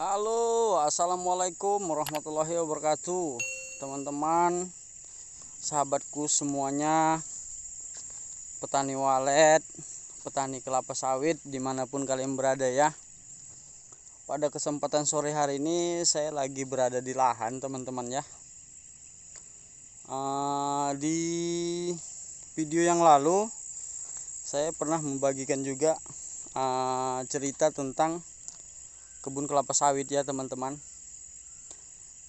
Halo, assalamualaikum warahmatullahi wabarakatuh, teman-teman, sahabatku semuanya, petani walet, petani kelapa sawit, dimanapun kalian berada ya. Pada kesempatan sore hari ini saya lagi berada di lahan, teman-teman ya. Di video yang lalu saya pernah membagikan juga cerita tentang kebun kelapa sawit ya teman-teman.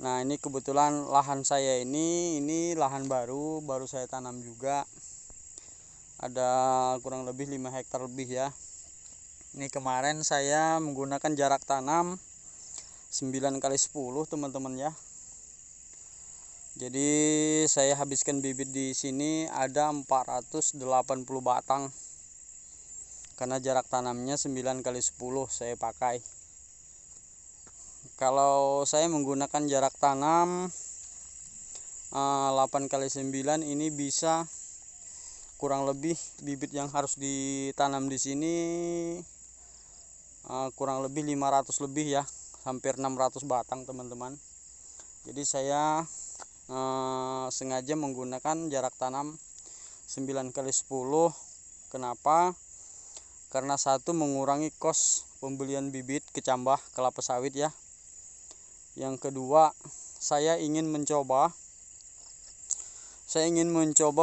Nah, ini kebetulan lahan saya ini lahan baru saya tanam juga. Ada kurang lebih 5 hektar lebih ya. Ini kemarin saya menggunakan jarak tanam 9x10 teman-teman ya. Jadi saya habiskan bibit di sini ada 480 batang. Karena jarak tanamnya 9x10 saya pakai. Kalau saya menggunakan jarak tanam 8x9 ini bisa kurang lebih bibit yang harus ditanam di sini kurang lebih 500 lebih ya, hampir 600 batang teman-teman. Jadi saya sengaja menggunakan jarak tanam 9x10. Kenapa? Karena satu, mengurangi kos pembelian bibit kecambah kelapa sawit ya. Yang kedua, saya ingin mencoba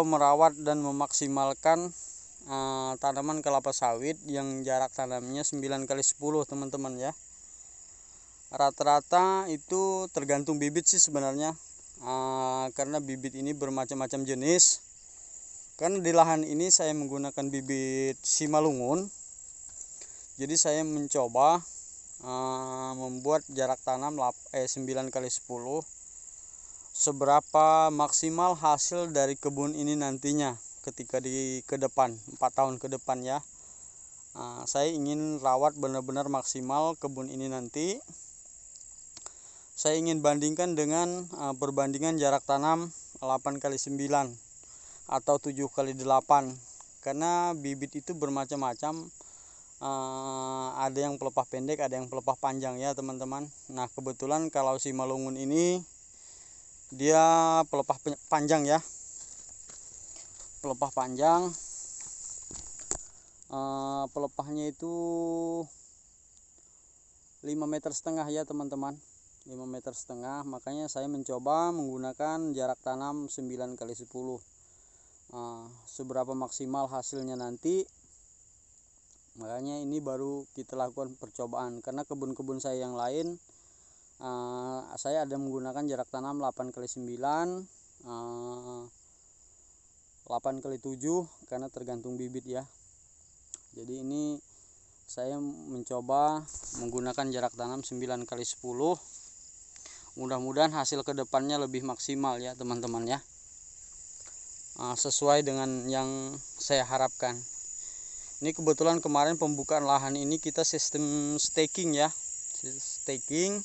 merawat dan memaksimalkan tanaman kelapa sawit yang jarak tanamnya 9x10 teman-teman ya. Rata-rata itu tergantung bibit sih sebenarnya, karena bibit ini bermacam-macam jenis. Karena di lahan ini saya menggunakan bibit Simalungun, jadi saya mencoba membuat jarak tanam 9x10. Seberapa maksimal hasil dari kebun ini nantinya ketika ke depan 4 tahun ke depan ya. Saya ingin rawat benar-benar maksimal kebun ini nanti. Saya ingin bandingkan dengan perbandingan jarak tanam 8x9 atau 7x8, karena bibit itu bermacam-macam. Ada yang pelepah pendek, ada yang pelepah panjang ya teman-teman. Nah, kebetulan kalau Simalungun ini dia pelepah panjang ya, pelepah panjang. Pelepahnya itu 5,5 meter ya teman-teman, 5,5 meter. Makanya saya mencoba menggunakan jarak tanam 9x10. Seberapa maksimal hasilnya nanti, makanya ini baru kita lakukan percobaan. Karena kebun-kebun saya yang lain saya ada menggunakan jarak tanam 8x9, 8x7, karena tergantung bibit ya. Jadi ini saya mencoba menggunakan jarak tanam 9x10. Mudah-mudahan hasil kedepannya lebih maksimal ya teman-teman ya, sesuai dengan yang saya harapkan. Ini kebetulan kemarin pembukaan lahan ini kita sistem staking ya, staking.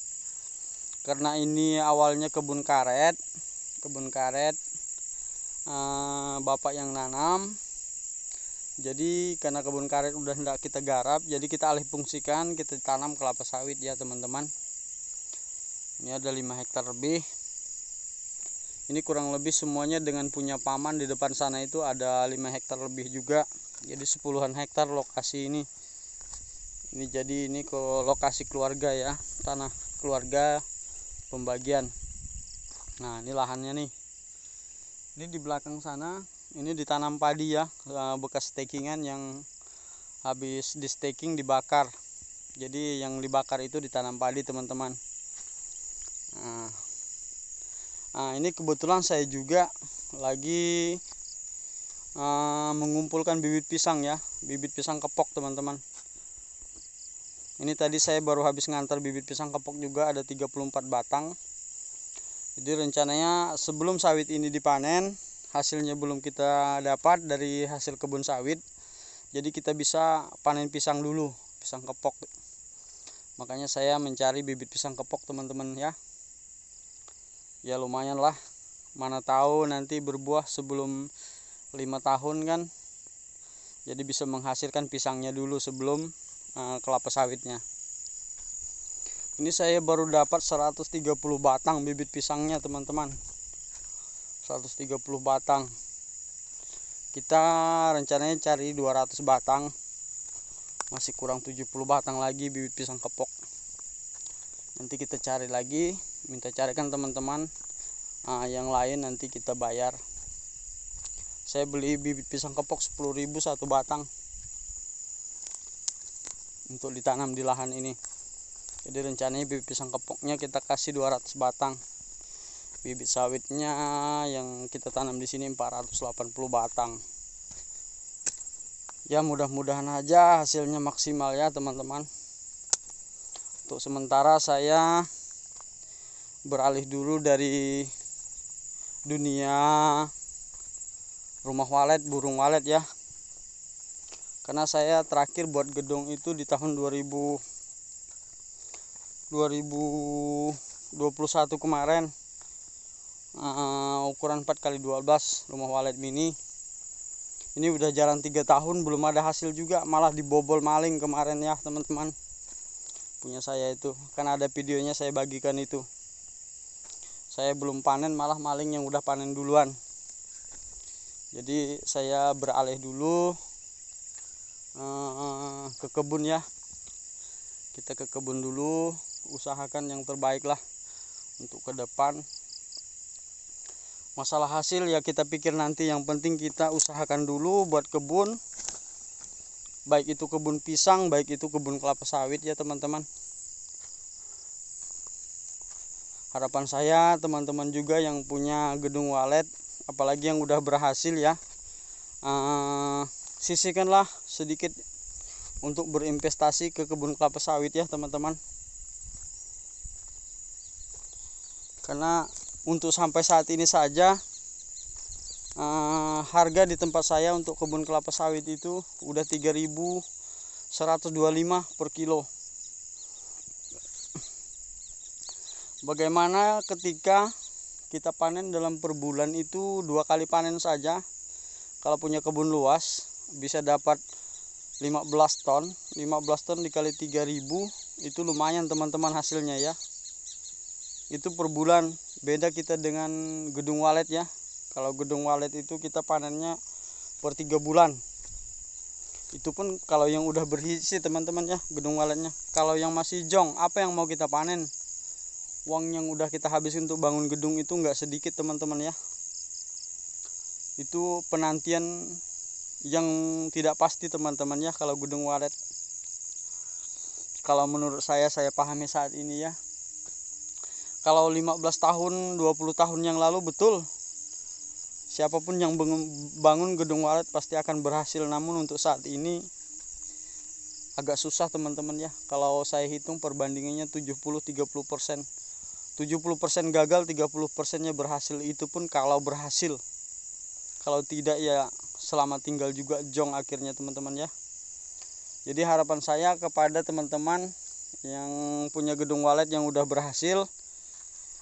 Karena ini awalnya kebun karet, bapak yang nanam. Jadi karena kebun karet udah tidak kita garap, jadi kita alih fungsikan, kita tanam kelapa sawit ya teman-teman. Ini ada 5 hektar lebih. Ini kurang lebih semuanya dengan punya paman. Di depan sana itu ada 5 hektar lebih juga. Jadi 10-an hektar lokasi ini. Jadi ini ke lokasi keluarga ya, tanah keluarga pembagian. Nah, ini lahannya nih. Ini di belakang sana, ini ditanam padi ya, bekas stakingan yang habis di staking dibakar. Jadi yang dibakar itu ditanam padi teman-teman. Nah, ini kebetulan saya juga lagi mengumpulkan bibit pisang ya, bibit pisang kepok teman-teman. Ini tadi saya baru habis ngantar bibit pisang kepok juga, ada 34 batang. Jadi rencananya sebelum sawit ini dipanen, hasilnya belum kita dapat dari hasil kebun sawit, jadi kita bisa panen pisang dulu, pisang kepok. Makanya saya mencari bibit pisang kepok teman-teman ya. Ya lumayan lah, mana tahu nanti berbuah sebelum 5 tahun kan. Jadi bisa menghasilkan pisangnya dulu sebelum kelapa sawitnya. Ini saya baru dapat 130 batang bibit pisangnya teman-teman. 130 batang. Kita rencananya cari 200 batang. Masih kurang 70 batang lagi bibit pisang kepok. Nanti kita cari lagi, minta carikan teman-teman. Yang lain nanti kita bayar. Saya beli bibit pisang kepok 10.000 satu batang untuk ditanam di lahan ini. Jadi rencananya bibit pisang kepoknya kita kasih 200 batang. Bibit sawitnya yang kita tanam di sini 480 batang. Ya mudah-mudahan aja hasilnya maksimal ya teman-teman. Untuk sementara saya beralih dulu dari dunia rumah walet, burung walet ya. Karena saya terakhir buat gedung itu di tahun 2021 kemarin. Ukuran 4x12 rumah walet mini. Ini udah jalan 3 tahun belum ada hasil juga, malah dibobol maling kemarin ya teman-teman. Punya saya itu, kan ada videonya saya bagikan itu. Saya belum panen malah maling yang udah panen duluan. Jadi saya beralih dulu ke kebun ya. Kita ke kebun dulu, usahakan yang terbaik lah untuk ke depan. Masalah hasil ya kita pikir nanti, yang penting kita usahakan dulu buat kebun. Baik itu kebun pisang, baik itu kebun kelapa sawit ya teman-teman. Harapan saya teman-teman juga yang punya gedung walet, apalagi yang udah berhasil ya, sisihkanlah sedikit untuk berinvestasi ke kebun kelapa sawit ya teman-teman. Karena untuk sampai saat ini saja harga di tempat saya untuk kebun kelapa sawit itu udah 3.125 per kilo. Bagaimana ketika kita panen dalam per bulan itu 2 kali panen saja? Kalau punya kebun luas bisa dapat 15 ton. 15 ton dikali 3.000 itu lumayan teman-teman hasilnya ya. Itu per bulan. Beda kita dengan gedung walet ya. Kalau gedung walet itu kita panennya per 3 bulan. Itu pun kalau yang udah berisi teman-teman ya gedung waletnya. Kalau yang masih jong, apa yang mau kita panen? Uang yang udah kita habisin untuk bangun gedung itu nggak sedikit teman-teman ya. Itu penantian yang tidak pasti teman-teman ya kalau gedung walet. Kalau menurut saya pahami saat ini ya. Kalau 15 tahun, 20 tahun yang lalu betul, siapapun yang bangun gedung walet pasti akan berhasil. Namun untuk saat ini agak susah teman-teman ya. Kalau saya hitung perbandingannya 70-30%. 70% gagal, 30%-nya berhasil. Itu pun kalau berhasil. Kalau tidak ya selamat tinggal juga jong akhirnya teman-teman ya. Jadi harapan saya kepada teman-teman yang punya gedung walet yang udah berhasil,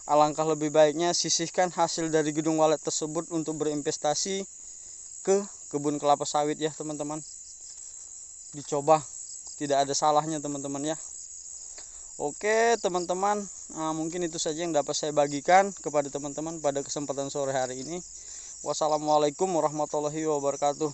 alangkah lebih baiknya sisihkan hasil dari gedung walet tersebut untuk berinvestasi ke kebun kelapa sawit ya teman-teman. Dicoba, tidak ada salahnya teman-teman ya. Oke teman-teman, mungkin itu saja yang dapat saya bagikan kepada teman-teman pada kesempatan sore hari ini. Wassalamualaikum warahmatullahi wabarakatuh.